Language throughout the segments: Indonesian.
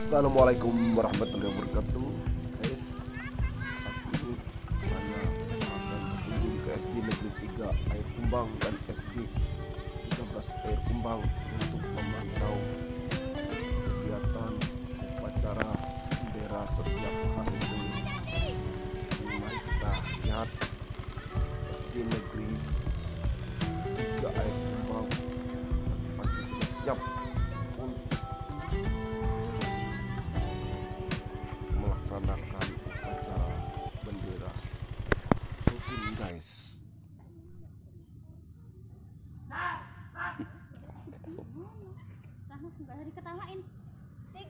Assalamualaikum warahmatullahi wabarakatuh, guys. Pagi ini saya akan berkunjung ke SD Negeri 3 Air Kumbang dan SD 13 Air Kumbang untuk memantau kegiatan upacara bendera setiap hari Senin. Mari kita lihat SD Negeri 3 Air Kumbang pagi-pagi sudah siap melaksanakan upacara bendera rutin, guys. Diketawain. 3.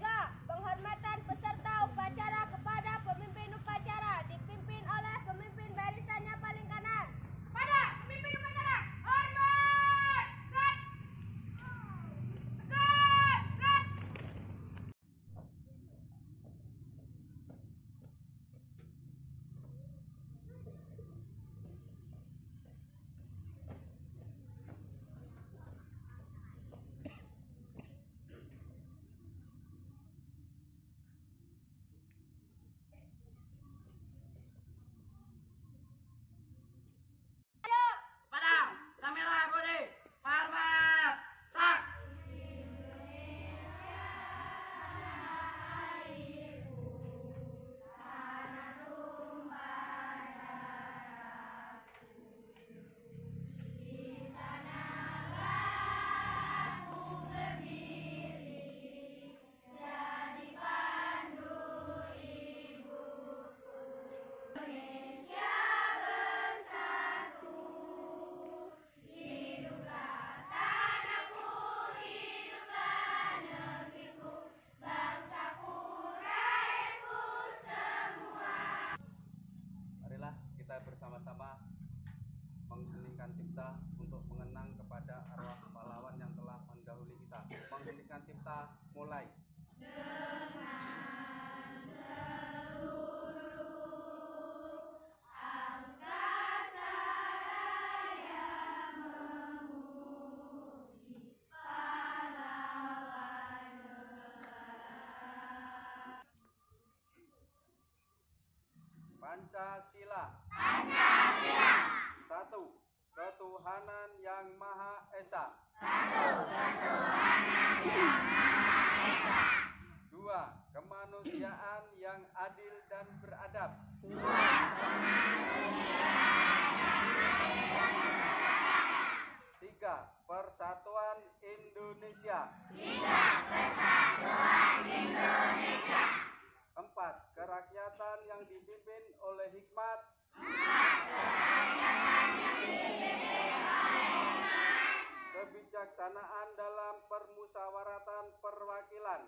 Penghormatan peserta upacara kepada pemimpin upacara dipimpin oleh pemimpin barisannya paling kanan. Pada pemimpin upacara, hormat! Gerak! Gerak! Padang, kamera putih, hormat, tak. Marilah kita bersama-sama mengheningkan cipta untuk mengenang kepada arwah pahlawan yang telah mendahului kita. Mengheningkan cipta mulai. Pancasila. Pancasila. 1. Ketuhanan yang Maha Esa. 2. Kemanusiaan yang adil dan beradab. 3. Persatuan Indonesia. 4. Kerakyatan yang dipimpin oleh hikmat. Kebijaksanaan dalam permusyawaratan perwakilan.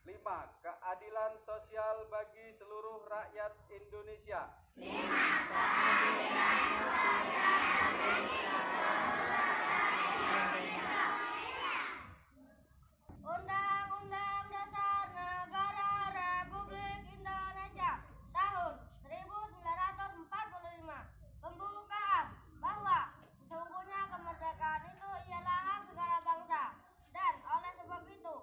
5. Keadilan sosial bagi seluruh rakyat Indonesia. Undang-Undang Dasar Negara Republik Indonesia tahun 1945. Pembukaan bahwa sesungguhnya kemerdekaan itu ialah hak segala bangsa, dan oleh sebab itu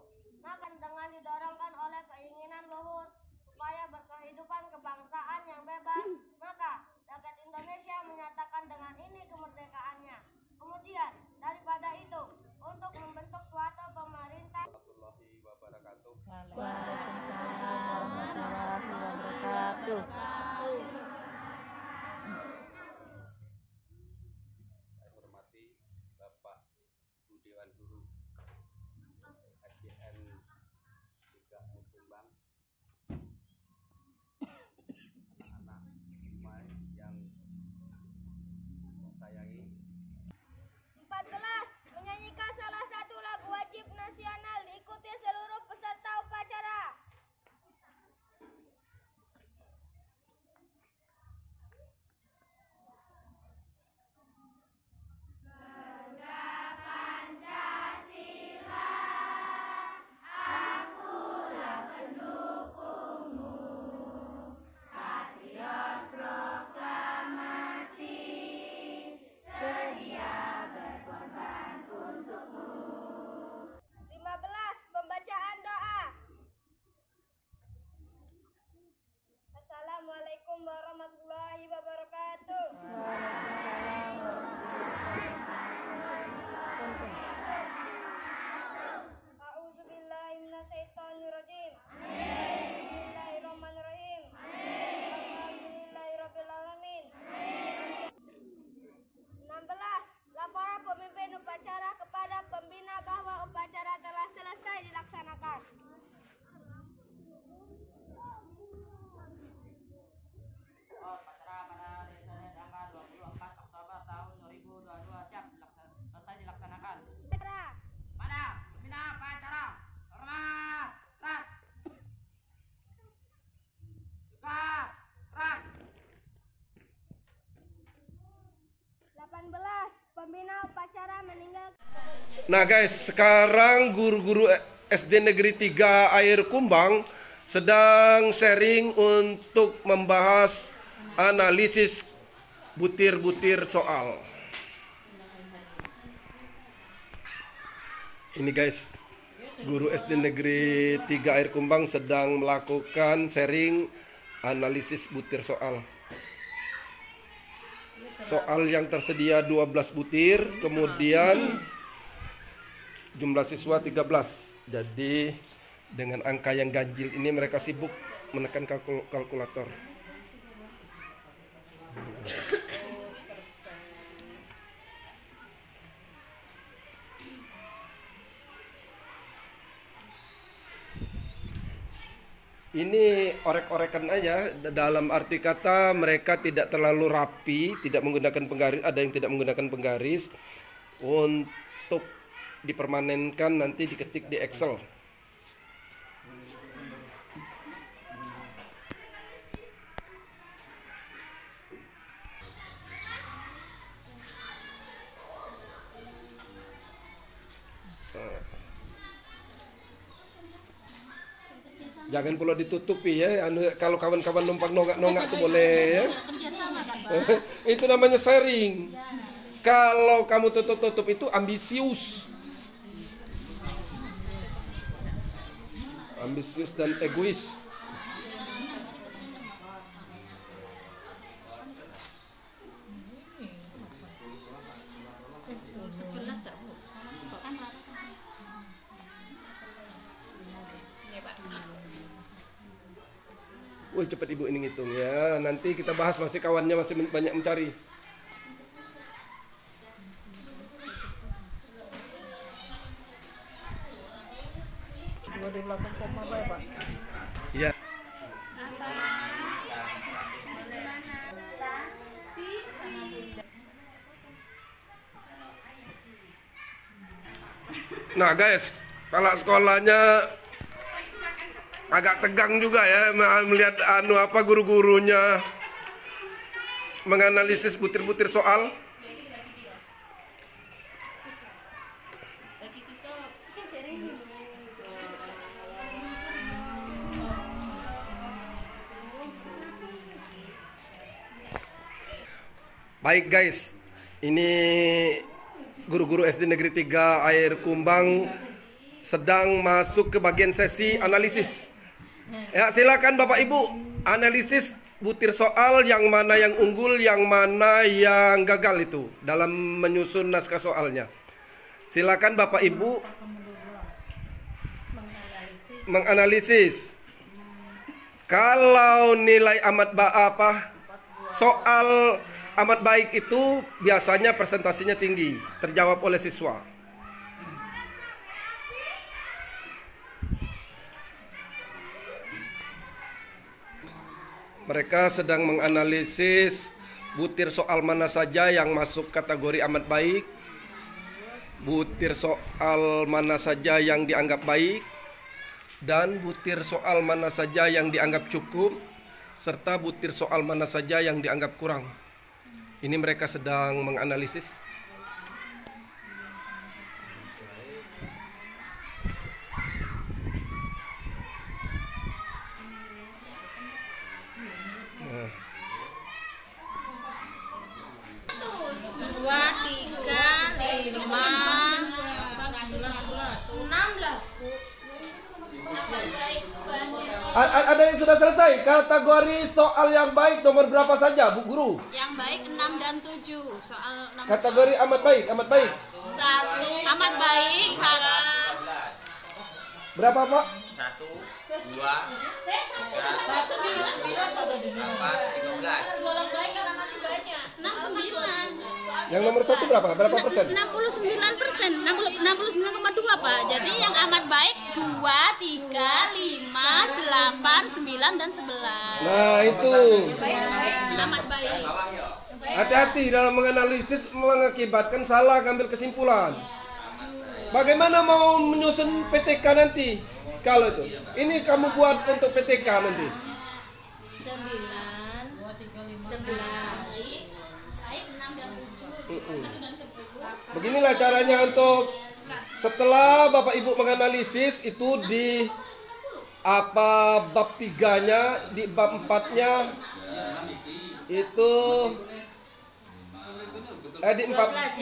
maka dengan didorongkan oleh keinginan luhur supaya berkehidupan kebangsaan yang bebas, maka rakyat Indonesia menyatakan dengan ini kemerdekaannya. Kemudian daripada itu, untuk membentuk suatu pemerintah. Warahmatullahi wabarakatuh. Waalaikumsalam warahmatullahi wabarakatuh. Saya hormati Bapak Ibu Dewan Guru SDN 3 Air Kumbang, anak-anak semua yang saya sayangi. 14. Menyanyikan salah satu lagu wajib nasional diikuti seluruh peserta upacara. Patriot proklamasi sedia pembina upacara meninggal. Nah guys, sekarang guru-guru SD Negeri 3 Air Kumbang sedang sharing untuk membahas analisis butir-butir soal. Ini guys, guru SD Negeri 3 Air Kumbang sedang melakukan sharing analisis butir soal. Soal yang tersedia 12 butir, kemudian jumlah siswa 13. Jadi dengan angka yang ganjil ini mereka sibuk menekan kalkulator. Ini orek-orekan aja, dalam arti kata mereka tidak terlalu rapi, tidak menggunakan penggaris, ada yang tidak menggunakan penggaris untuk dipermanenkan nanti diketik di Excel. Jangan perlu ditutupi ya. Kalau kawan-kawan numpang nongak-nongak tuh boleh ya. Itu namanya sharing. Kalau kamu tutup-tutup itu ambisius. Ambisius dan egois. Wih, cepat ibu ini ngitung ya. Nanti kita bahas, masih kawannya masih banyak mencari. Ya. Nah guys, kalau sekolahnya agak tegang juga ya melihat guru-gurunya menganalisis butir-butir soal. Baik guys, ini guru-guru SD Negeri 3 Air Kumbang sedang masuk ke bagian sesi analisis. Ya, silakan Bapak Ibu analisis butir soal, yang mana yang unggul, yang mana yang gagal itu dalam menyusun naskah soalnya. Silakan Bapak Ibu menganalisis. Kalau nilai soal amat baik itu biasanya presentasinya tinggi, terjawab oleh siswa. Mereka sedang menganalisis butir soal mana saja yang masuk kategori amat baik, butir soal mana saja yang dianggap baik, dan butir soal mana saja yang dianggap cukup, serta butir soal mana saja yang dianggap kurang. Ini mereka sedang menganalisis. Ada yang sudah selesai kategori soal yang baik nomor berapa saja Bu Guru? Yang baik 6 dan 7. Soal 6. Kategori amat baik, amat baik. 1. Amat baik 1. Berapa Pak? 1, 2, 3, 4, 15. Yang nomor 1 berapa? Berapa persen? 69%. 69,2 Pak. Jadi yang amat baik 2, 3, 5, 8, 9 dan 11. Nah itu. Amat baik. Hati-hati dalam menganalisis mengakibatkan salah ngambil kesimpulan. Bagaimana mau menyusun PTK nanti? Kalau itu, ini kamu buat untuk PTK nanti. 9, 11. Baik 6 dan 7. Beginilah caranya untuk setelah Bapak Ibu menganalisis itu di apa bab 3-nya, di bab 4-nya itu di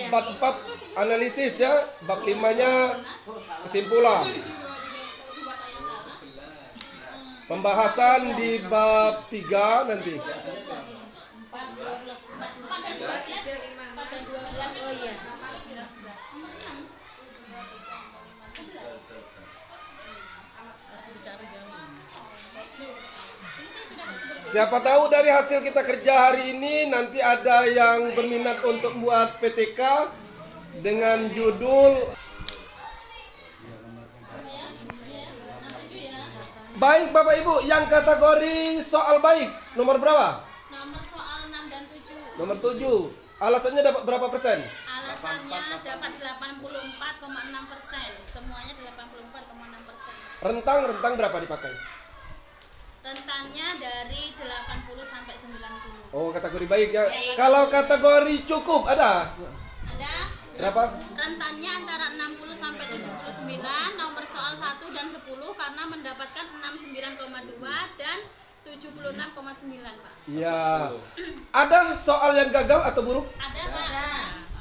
bab 4 analisis ya, bab 5-nya kesimpulan. Pembahasan di bab 3 nanti. Siapa tahu dari hasil kita kerja hari ini nanti ada yang berminat untuk buat PTK dengan judul baik. Bapak Ibu, yang kategori soal baik nomor berapa? Nomor soal 6 dan 7. Nomor 7. Alasannya dapat berapa persen? Alasannya dapat 84,6%. Semuanya 84,6%. Rentang berapa dipakai? Rentannya dari 80 sampai 90. Oh, kategori baik ya. Kalau kategori cukup ada? Ada Berapa? rentannya antara 60 sampai 79, nomor soal 1 dan 10 karena mendapatkan 69,2 dan 76,9, Pak. Iya. Ada soal yang gagal atau buruk? Ada, Pak.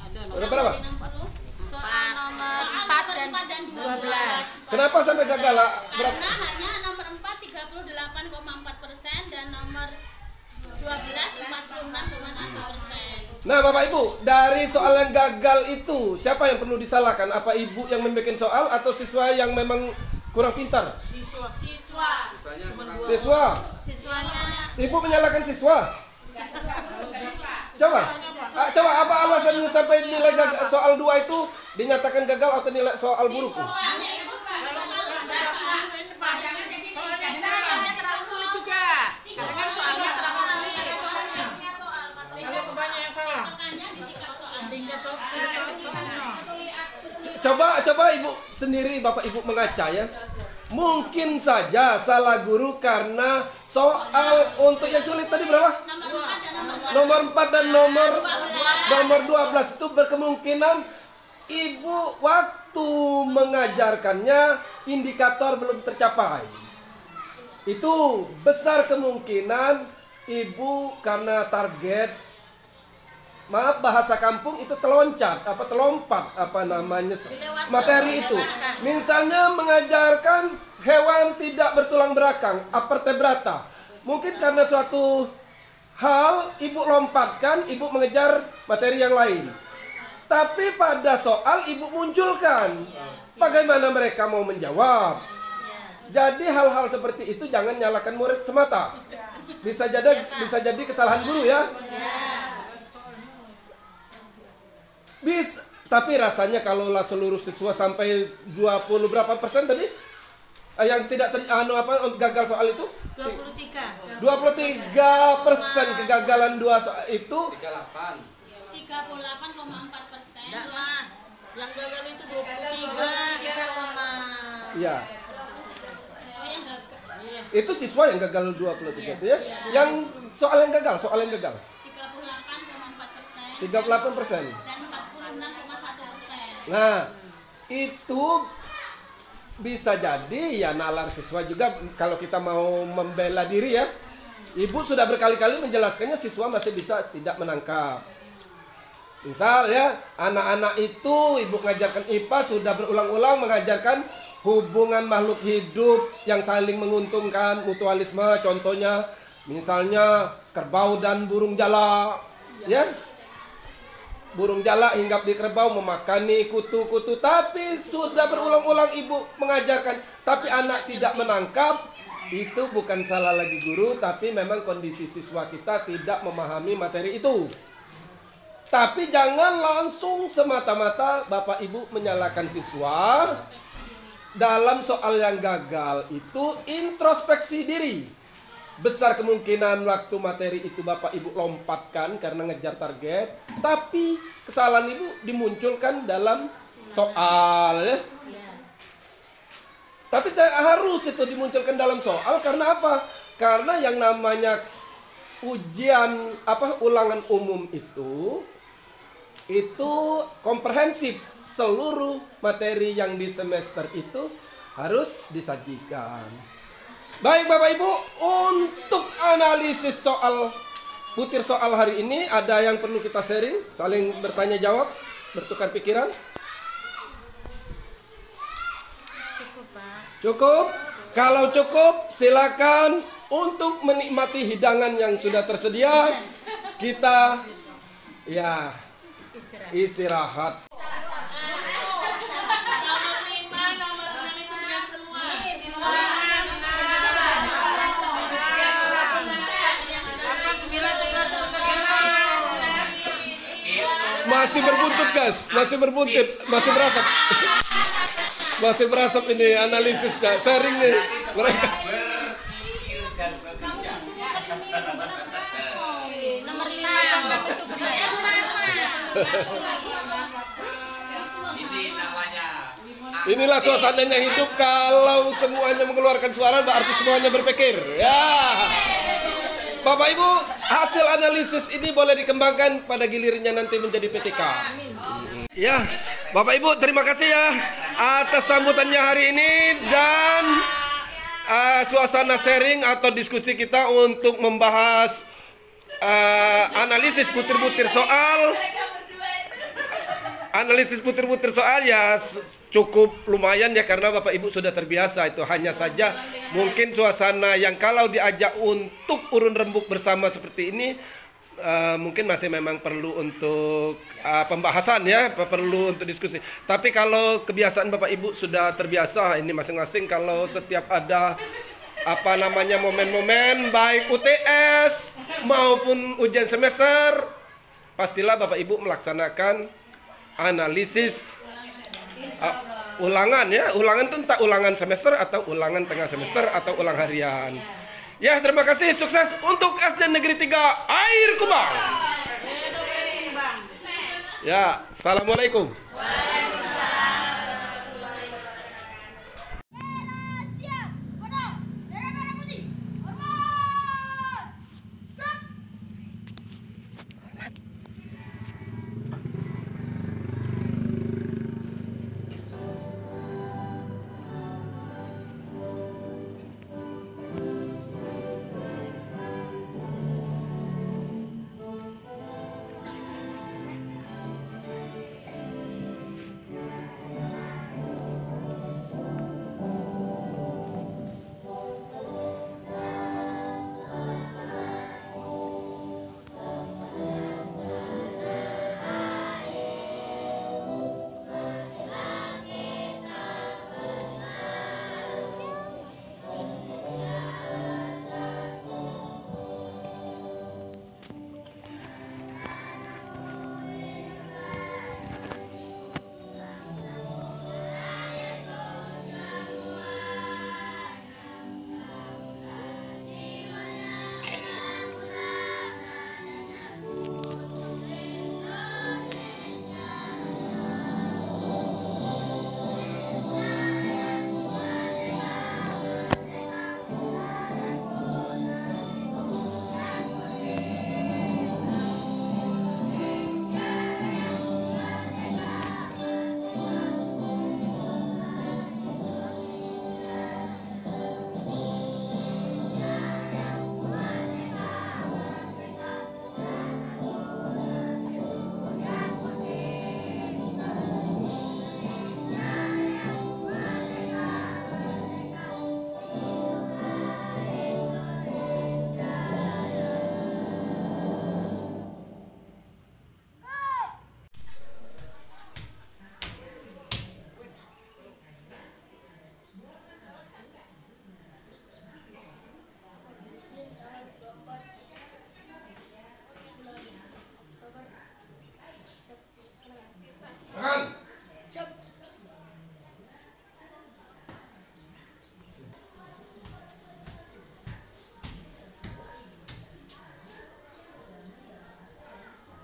Ada berapa? Dari 60. Soal nomor Soal 4 nomor dan 12. Kenapa sampai gagal? Berapa? Karena hanya nomor 4 38,4% dan nomor 12 46,1%. Nah, Bapak Ibu, dari soal yang gagal itu siapa yang perlu disalahkan? Apa ibu yang membuat soal atau siswa yang memang kurang pintar? Siswa. Siswanya Ibu menyalahkan siswa? Coba apa alasannya sampai nilai gagal, soal 2 itu dinyatakan gagal atau nilai soal buruk? Soalnya terlalu sulit juga. Karena kan soalnya terlalu sulit. Kalau kebanyakan yang salah. Makanya di tingkat soal. Coba Ibu sendiri, Bapak Ibu mengaca ya. Mungkin saja salah guru karena soal untuk yang sulit tadi berapa? Nomor 4 dan nomor Nomor 12 itu berkemungkinan ibu waktu mengajarkannya indikator belum tercapai. Itu besar kemungkinan ibu karena target, maaf bahasa kampung itu telompat materi itu. Misalnya mengajarkan hewan tidak bertulang belakang, apertebrata. Mungkin karena suatu hal ibu lompatkan, ibu mengejar materi yang lain. Tapi pada soal ibu munculkan. Bagaimana mereka mau menjawab? Jadi hal-hal seperti itu jangan nyalakan murid semata. Bisa jadi kesalahan guru ya. Tapi rasanya kalau seluruh siswa sampai 20 berapa persen tadi? Yang tidak gagal soal itu? 23. 23% kegagalan 2 soal itu. 38,4%. Yang gagal itu 23, Iya. Oh, yang gagal. Itu siswa yang gagal 23 ya. Yang soal yang gagal 38,4%. 38%. Dan 46,1%. Nah, itu bisa jadi ya nalar siswa juga. Kalau kita mau membela diri ya, ibu sudah berkali-kali menjelaskannya, siswa masih bisa tidak menangkap. Misal ya, anak-anak itu ibu mengajarkan IPA sudah berulang-ulang mengajarkan hubungan makhluk hidup yang saling menguntungkan, mutualisme, contohnya misalnya kerbau dan burung jala, ya. Burung jala hinggap di kerbau memakani kutu-kutu, tapi sudah berulang-ulang ibu mengajarkan, tapi anak tidak menangkap. Itu bukan salah lagi guru, tapi memang kondisi siswa kita tidak memahami materi itu. Tapi jangan langsung semata-mata Bapak Ibu menyalahkan siswa. Dalam soal yang gagal itu introspeksi diri. Besar kemungkinan waktu materi itu Bapak Ibu lompatkan karena ngejar target, tapi kesalahan Ibu dimunculkan dalam soal ya. Tapi harus itu dimunculkan dalam soal karena apa? Karena yang namanya ujian ulangan umum itu komprehensif, seluruh materi yang di semester itu harus disajikan. Baik Bapak Ibu, untuk analisis soal butir soal hari ini ada yang perlu kita sharing, saling bertanya jawab, bertukar pikiran. Cukup, Pak. Cukup? Kalau cukup, silakan untuk menikmati hidangan yang sudah tersedia. Kita ya istirahat. Nomor 5, nomor 6 itu benar semua. Masih berbuntut guys, masih berbuntut, masih berasap. Masih berasap ini analisis guys, sharing nih mereka. Berpikir dan bekerja. Nomor 5 itu benar. Ini namanya Inilah suasananya hidup kalau semuanya mengeluarkan suara berarti semuanya berpikir. Ya. Bapak Ibu, hasil analisis ini boleh dikembangkan pada gilirannya nanti menjadi PTK. Ya, Bapak Ibu terima kasih ya atas sambutannya hari ini dan suasana sharing atau diskusi kita untuk membahas analisis butir-butir soal. Analisis butir-butir soal ya cukup lumayan ya karena Bapak Ibu sudah terbiasa. Itu hanya saja mungkin suasana yang kalau diajak untuk urun rembuk bersama seperti ini mungkin masih memang perlu untuk pembahasan ya, perlu untuk diskusi. Tapi kalau kebiasaan Bapak Ibu sudah terbiasa ini masing-masing kalau setiap ada apa namanya momen-momen baik UTS maupun ujian semester pastilah Bapak Ibu melaksanakan analisis ulangan ya. Ulangan itu entah ulangan semester atau ulangan tengah semester atau ulang harian. Ya, terima kasih, sukses untuk SD Negeri 3 Air Kubang. Ya, assalamualaikum. Siap, foto, darah merah putih, hormat, gerak.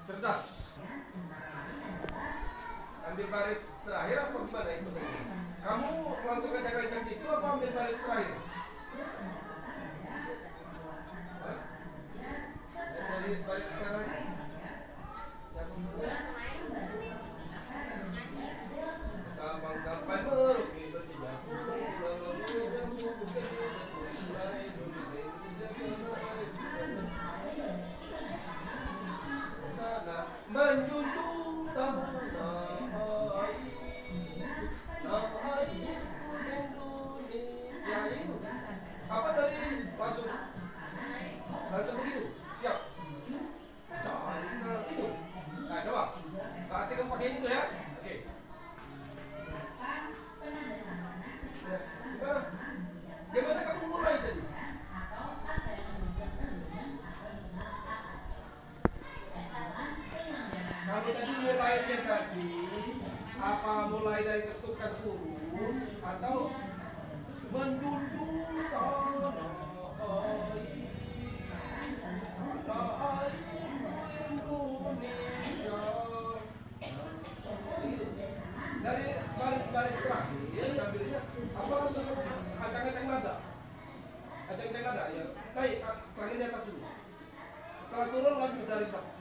Cerdas. Ambil baris terakhir apa gimana itu? Kamu langsung ngajak-ngajak gitu apa ambil baris terakhir? Hah? Dari baris terakhir? Siapa dulu? Jadi apa mulai dari ketukan turun atau menjunjung tanah air Indonesia. Dari baris terakhir ambilnya apa acang-acang nada. Acang-acang nada ya. Saya tangan di atas dulu. Setelah turun lanjut dari satu.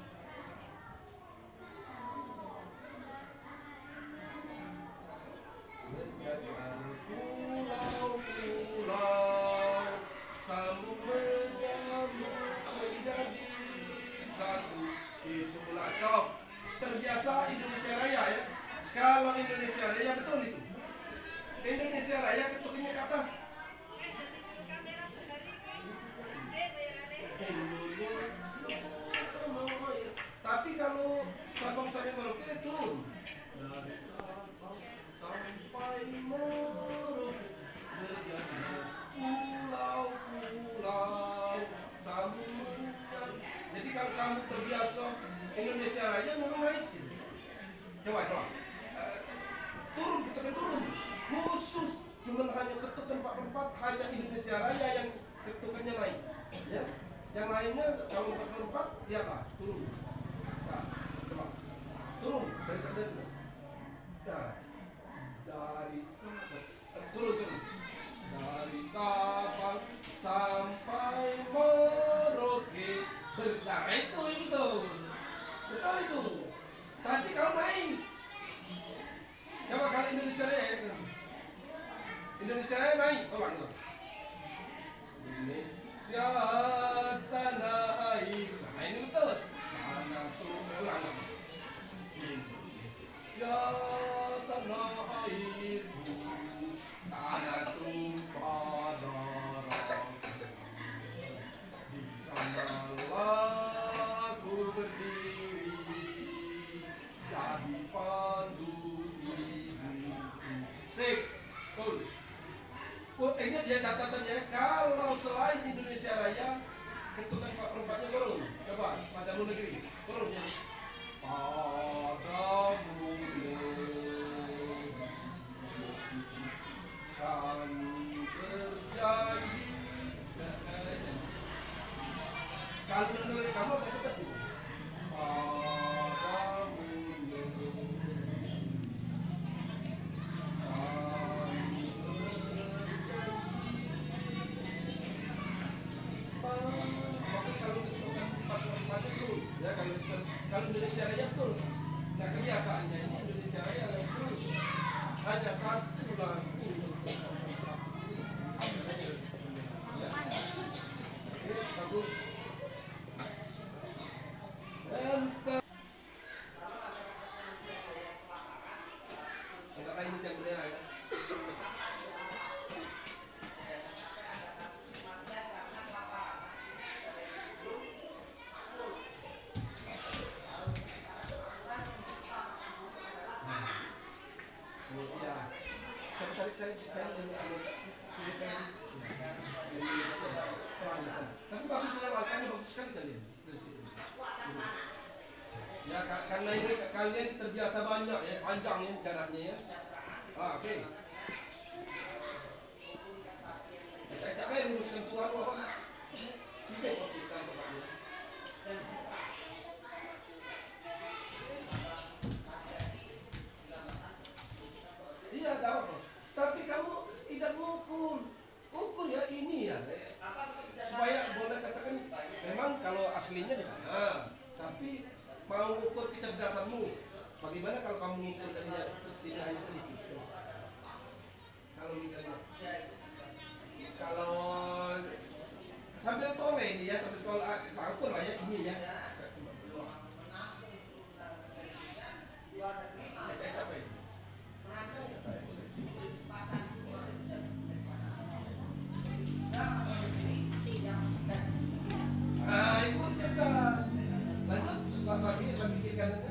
Pulau-pulau sambung menyambung menjadi satu. Itulah sob. Terbiasa Indonesia Raya ya. Kalau Indonesia Raya betul itu. Indonesia Raya ketukinnya ke atas. Tapi kalau Sabang sampai Merauke turun. Dari Sabang sampai Merauke terjadi pulau-pulau sambung menyambung. Jadi kalau kamu terbiasa Indonesia Raya memang naik. Coba. Turun, ketukan turun. Khusus cuma hanya ketukan 44 hanya Indonesia Raya yang ketukannya naik. Ya. Yang lainnya kalau 44 dia apa? Turun. Nah, coba. Turun dari sana dulu. Nah, dari Sabang turun. Dari Sabang sampai Merauke berdamai itu. Betul itu. Tadi kau naik. Coba kalau Indonesia Raya. Indonesia Raya naik. Coba gitu. Indonesia tanah air. Nah ini betul. Tanah tulang. Indonesia tanah air. Tanah tumpah darah. Di sanalah aku berdiri. Jadi pandu hidup. Sip. Cool. Ingat ya catatannya, kalau selain Indonesia Raya, ketukan 44-nya turun. Coba, padamu negeri, turun ya. Padamu negeri, kami terjadi. Kalau negeri kamu agak cepat tuh. Padamu negeri. Kalau Indonesia Raya betul. Nah kebiasaannya ini Indonesia Raya terus hanya satu lagu ya. Oke, bagus. Mantap. Enggak lain yang benar ya. Tapi bagus lewatnya bagus sekali kalian. Ya karena ini kalian terbiasa banyak ya, panjang ya jaraknya ya. Oke. Kita capek luruskan Tuhan apa? Sini kita bapaknya. Iya, dapat. Tapi kamu tidak ukur ya ini ya. Supaya boleh katakan memang kalau aslinya di sana, tapi mau ukur kecerdasanmu. Bagaimana kalau kamu ukur dari sini hanya sedikit? Kalau misalnya, kalau sambil tole ini ya, sambil tole ukur lah ya ini ya. Itu pun cerdas. Lanjut, lagi kiri kanannya.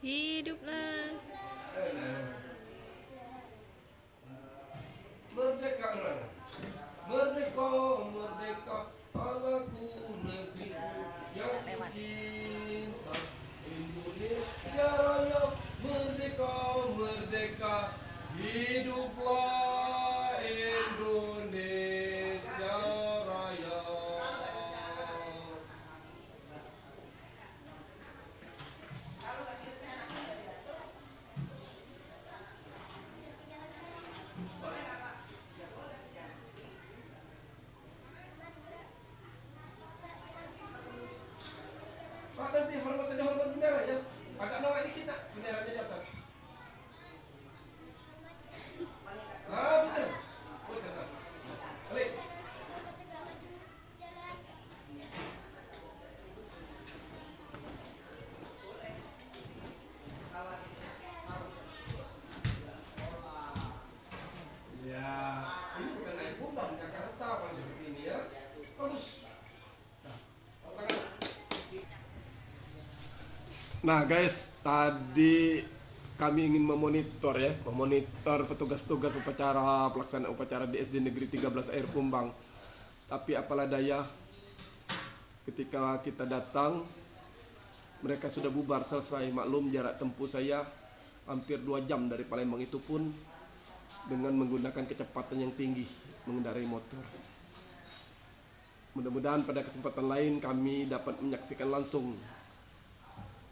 Hiduplah. Merdeka, merdeka, merdeka, tanahku negeriku yang cinta, Indonesia Raya, merdeka, merdeka, hiduplah Indonesia Raya. Pak, nanti hormat bendera ya. Agak nongak dikit nak, benderanya di atas. Ah, betul. Oh, di atas. Balik. Ya, ini bukan naik Kumbang, Jakarta kalau seperti ini ya. Bagus. Nah guys, tadi kami ingin memonitor petugas-petugas upacara pelaksanaan upacara di SD Negeri 13 Air Kumbang. Tapi apalah daya, ketika kita datang mereka sudah bubar selesai. Maklum jarak tempuh saya hampir 2 jam dari Palembang, itu pun dengan menggunakan kecepatan yang tinggi mengendarai motor. Mudah-mudahan pada kesempatan lain kami dapat menyaksikan langsung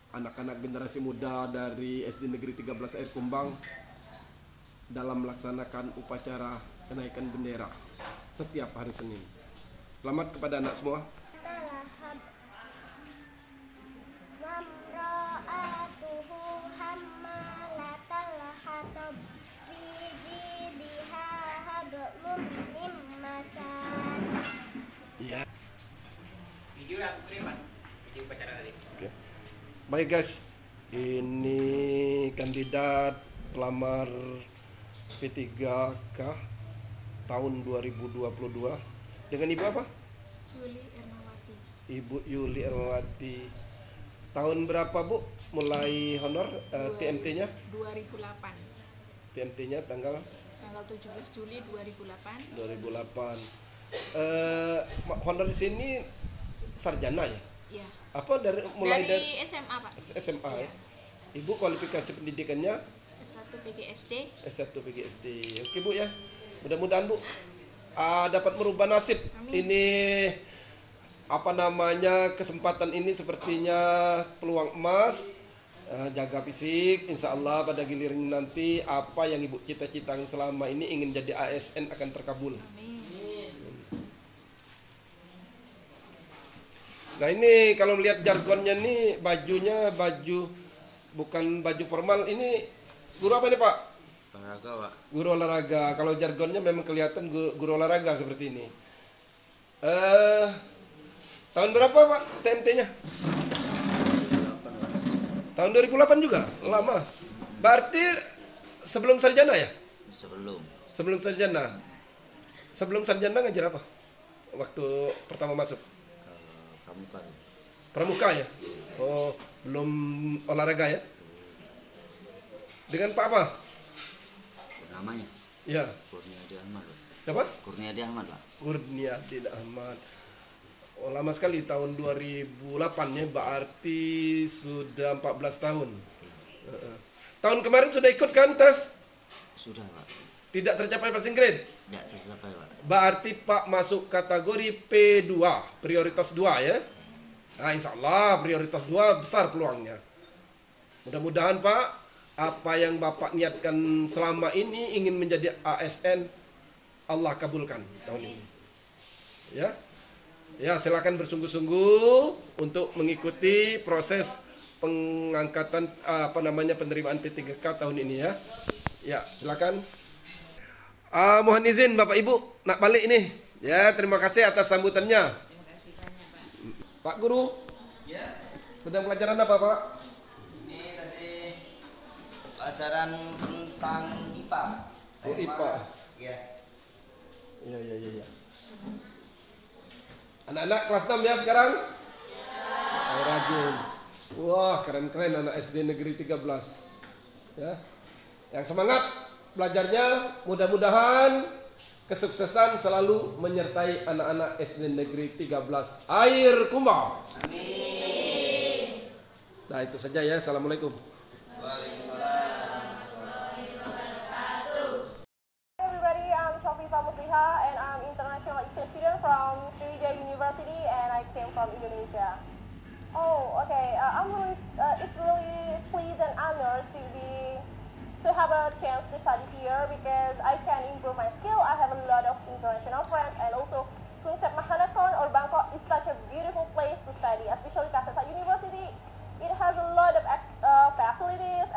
anak-anak generasi muda dari SD Negeri 13 Air Kumbang dalam melaksanakan upacara kenaikan bendera setiap hari Senin. Selamat kepada anak semua. Ya. Video aku terima. Video upacara tadi. Oke. Baik guys, ini kandidat pelamar P3K tahun 2022 dengan ibu apa? Yuli Ernawati. Ibu Yuli Ernawati. Tahun berapa Bu mulai honor TMT-nya? 2008. TMT-nya tanggal 17 Juli 2008. 2008. Honor di sini sarjana ya? Iya. Apa mulai dari SMA, Pak. SMA Iya. ya? Ibu kualifikasi pendidikannya S1 PGSD. S1 PGSD. Oke Bu ya. Mudah-mudahan Bu dapat merubah nasib. Amin. Ini apa namanya, kesempatan ini sepertinya peluang emas. Jaga fisik, insya Allah pada giliran nanti apa yang Ibu cita-citakan selama ini ingin jadi ASN akan terkabul. Amin. Nah ini kalau melihat jargonnya nih, bajunya baju bukan baju formal. Ini guru apa ini Pak? Olahraga, Pak. Guru olahraga. Kalau jargonnya memang kelihatan guru olahraga seperti ini. Tahun berapa Pak TMT-nya? Tahun 2008 juga? Lama. Berarti sebelum sarjana ya? Sebelum sarjana. Sebelum sarjana ngajar apa? Waktu pertama masuk? Pramuka ya? Oh, belum olahraga ya? Dengan Pak apa? Namanya Ya. Kurniadi Ahmad. Siapa? Kurniadi Ahmad, Pak. Kurniadi Ahmad. Oh, lama sekali, tahun 2008 ya, berarti sudah 14 tahun. Tahun kemarin sudah ikut kan tes? Sudah, Pak. Tidak tercapai passing grade? Tidak tercapai, Pak. Berarti Pak masuk kategori P2, prioritas 2 ya. Nah, insya Allah prioritas 2 besar peluangnya. Mudah-mudahan Pak, apa yang Bapak niatkan selama ini ingin menjadi ASN, Allah kabulkan tahun ini. Ya. Ya, silakan bersungguh-sungguh untuk mengikuti proses pengangkatan penerimaan P3K tahun ini ya. Ya, silakan. Mohon izin Bapak Ibu nak balik ini. Ya, terima kasih atas sambutannya. Pak Guru. Ya. Sedang pelajaran apa, Pak? Ini tadi pelajaran tentang IPA. Oh, IPA. Ya. Iya. Anak-anak kelas 6 ya sekarang? Ya. Rajin. Wah, keren-keren anak SD Negeri 13. Ya. Yang semangat belajarnya, mudah-mudahan kesuksesan selalu menyertai anak-anak SD Negeri 13 Air Kumbang. Amin. Nah, itu saja ya. Assalamualaikum. Everybody, I'm Shofifa Musliha and I'm international exchange student from Sriwijaya University and I came from Indonesia. Oh, okay. It's really pleased and honored to have a chance to study here because I can improve my skill. I have a lot of international friends and also Puncak Mahanakhon or Bangkok is such a beautiful place to study, especially Kasetsart University. It has a lot of facilities